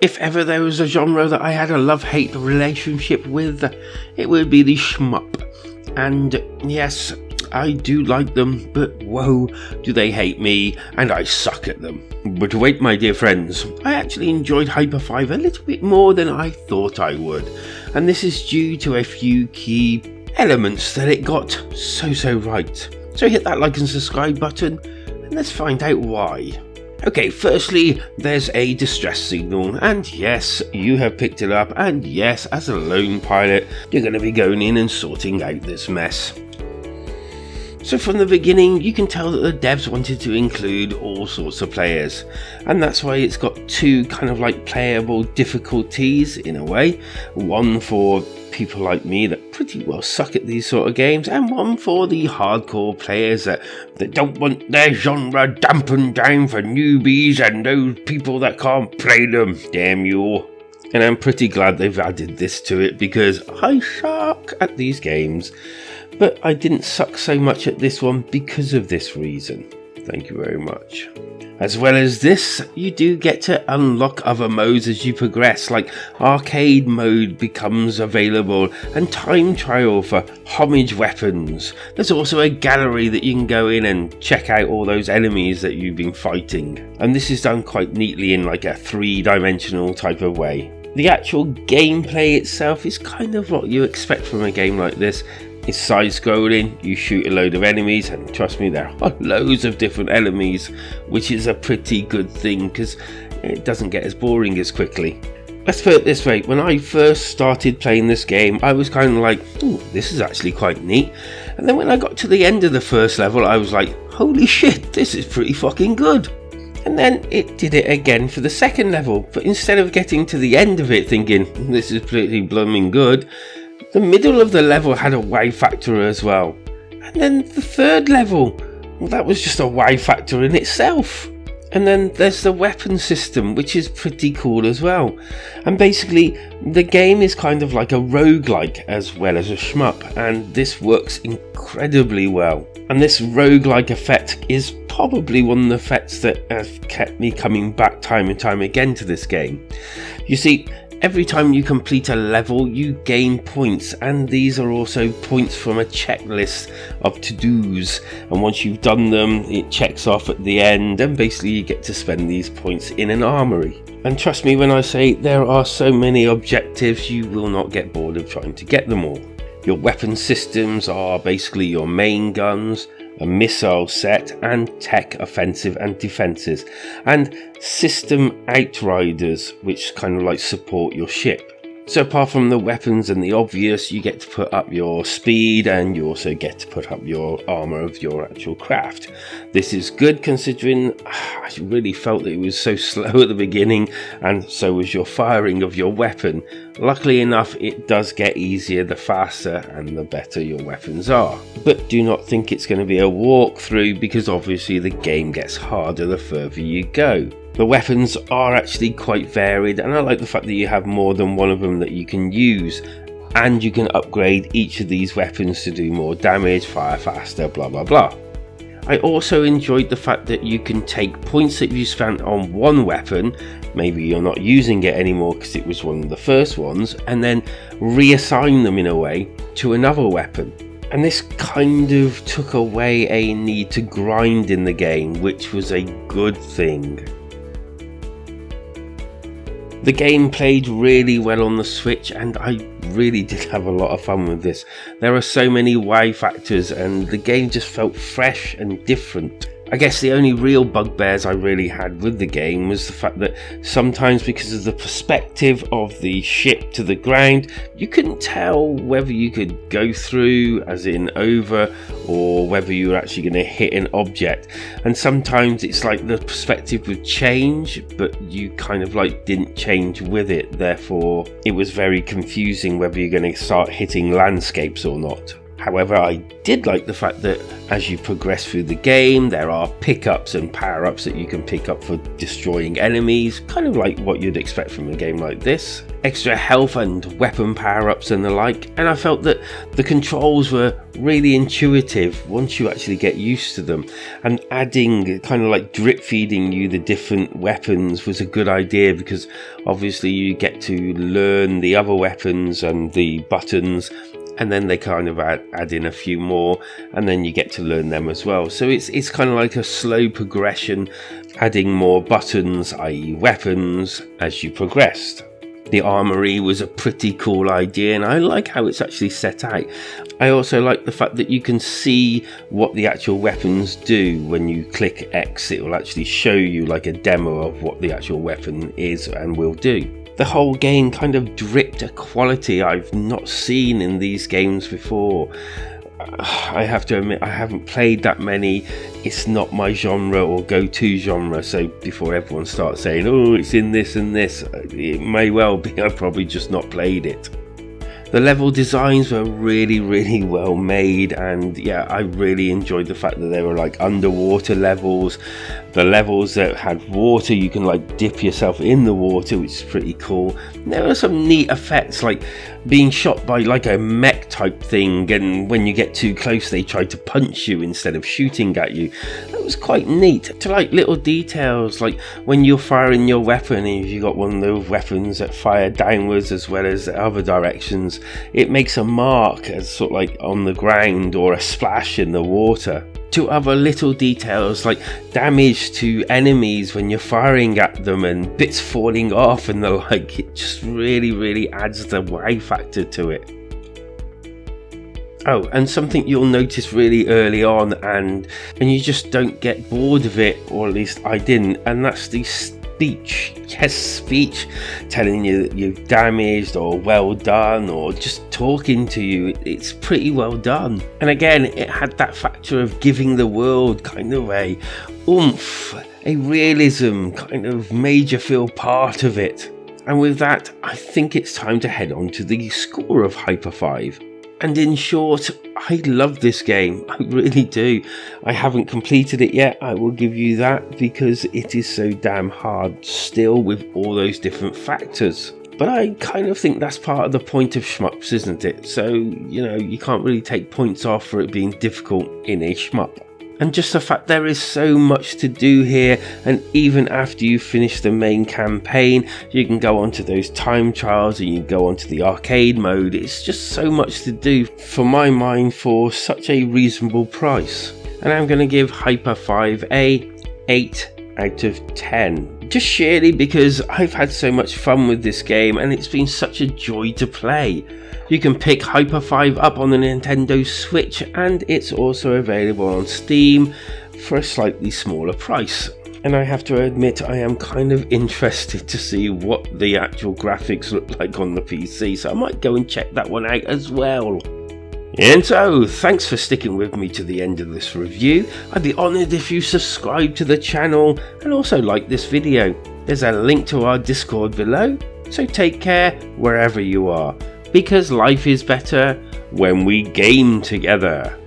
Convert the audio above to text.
If ever there was a genre that I had a love-hate relationship with, it would be the shmup. And yes, I do like them, but whoa, do they hate me, and I suck at them. But wait, my dear friends, I actually enjoyed Hyper-5 a little bit more than I thought I would, and this is due to a few key elements that it got so right. So hit that like and subscribe button, and let's find out why. Okay, firstly, there's a distress signal, and yes, you have picked it up, and yes, as a lone pilot, you're going to be going in and sorting out this mess. So from the beginning, you can tell that the devs wanted to include all sorts of players, and that's why it's got two kind of like playable difficulties in a way. One for people like me that pretty well suck at these sort of games, and one for the hardcore players that don't want their genre dampened down for newbies and those people that can't play them, damn you. And I'm pretty glad they've added this to it, because I suck at these games. But I didn't suck so much at this one because of this reason. Thank you very much. As well as this, you do get to unlock other modes as you progress, like arcade mode becomes available and time trial for homage weapons. There's also a gallery that you can go in and check out all those enemies that you've been fighting. And this is done quite neatly in like a 3-dimensional type of way. The actual gameplay itself is kind of what you expect from a game like this. It's side-scrolling, you shoot a load of enemies, and trust me, there are loads of different enemies, which is a pretty good thing because it doesn't get as boring as quickly. Let's put it this way, when I first started playing this game, I was kind of like, ooh, this is actually quite neat. And then when I got to the end of the first level, I was like, holy shit, this is pretty fucking good. And then it did it again for the second level, but instead of getting to the end of it thinking, this is pretty blooming good, the middle of the level had a wow factor as well. And then the third level, well, that was just a wow factor in itself. And then there's the weapon system, which is pretty cool as well. And basically, the game is kind of like a roguelike as well as a shmup, and this works incredibly well. And this roguelike effect is probably one of the effects that have kept me coming back time and time again to this game. You see, every time you complete a level, you gain points, and these are also points from a checklist of to-dos, and once you've done them, it checks off at the end, and basically you get to spend these points in an armory. And trust me when I say there are so many objectives, you will not get bored of trying to get them all. Your weapon systems are basically your main guns, a missile set, and tech offensive and defenses, and system outriders, which kind of like support your ship. So apart from the weapons and the obvious, you get to put up your speed, and you also get to put up your armor of your actual craft. This is good considering I really felt that it was so slow at the beginning, and so was your firing of your weapon. Luckily enough, it does get easier the faster and the better your weapons are. But do not think it's going to be a walkthrough, because obviously the game gets harder the further you go. The weapons are actually quite varied, and I like the fact that you have more than one of them that you can use, and you can upgrade each of these weapons to do more damage, fire faster, blah blah blah. I also enjoyed the fact that you can take points that you spent on one weapon, maybe you're not using it anymore because it was one of the first ones, and then reassign them in a way to another weapon. And this kind of took away a need to grind in the game, which was a good thing. The game played really well on the Switch, and I really did have a lot of fun with this. There are so many wow factors, and the game just felt fresh and different. I guess the only real bugbears I really had with the game was the fact that sometimes, because of the perspective of the ship to the ground, you couldn't tell whether you could go through, as in over, or whether you were actually going to hit an object. And sometimes it's like the perspective would change, but you kind of like didn't change with it. Therefore, it was very confusing whether you're going to start hitting landscapes or not. However, I did like the fact that as you progress through the game, there are pickups and power-ups that you can pick up for destroying enemies, kind of like what you'd expect from a game like this. Extra health and weapon power-ups and the like, and I felt that the controls were really intuitive once you actually get used to them, and adding, kind of like drip feeding you the different weapons was a good idea, because obviously you get to learn the other weapons and the buttons, and then they kind of add in a few more, and then you get to learn them as well. So it's kind of like a slow progression, adding more buttons, i.e. weapons, as you progressed. The armory was a pretty cool idea, and I like how it's actually set out. I also like the fact that you can see what the actual weapons do. When you click X, it will actually show you like a demo of what the actual weapon is and will do. The whole game kind of dripped a quality I've not seen in these games before. I have to admit, I haven't played that many. It's not my genre or go-to genre, so before everyone starts saying, oh, it's in this and this, it may well be I've probably just not played it. The level designs were really, really well made, and yeah, I really enjoyed the fact that they were like underwater levels. The levels that had water, you can like dip yourself in the water, which is pretty cool. And there were some neat effects, like being shot by like a mech type thing, and when you get too close they try to punch you instead of shooting at you. That was quite neat. To like little details, like when you're firing your weapon, and if you got one of those weapons that fire downwards as well as other directions, it makes a mark as sort of like on the ground or a splash in the water. To other little details like damage to enemies when you're firing at them and bits falling off and the like, it just really adds the wow factor to it. Oh, and something you'll notice really early on, and you just don't get bored of it, or at least I didn't, and that's the speech. Yes, speech telling you that you've damaged or well done, or just talking to you. It's pretty well done. And again, it had that factor of giving the world kind of a oomph, a realism, kind of made you feel part of it. And with that, I think it's time to head on to the score of Hyper-5. And in short, I love this game, I really do. I haven't completed it yet, I will give you that, because it is so damn hard still with all those different factors. But I kind of think that's part of the point of shmups, isn't it? So, you know, you can't really take points off for it being difficult in a shmup. And just the fact there is so much to do here, and even after you finish the main campaign, you can go onto those time trials and you can go onto the arcade mode. It's just so much to do for my mind for such a reasonable price. And I'm going to give Hyper-5 a 8 out of 10. Just sheerly because I've had so much fun with this game and it's been such a joy to play. You can pick Hyper-5 up on the Nintendo Switch, and it's also available on Steam for a slightly smaller price. And I have to admit, I am kind of interested to see what the actual graphics look like on the PC, so I might go and check that one out as well. And so, thanks for sticking with me to the end of this review. I'd be honoured if you subscribe to the channel and also like this video. There's a link to our Discord below, so take care wherever you are, because life is better when we game together.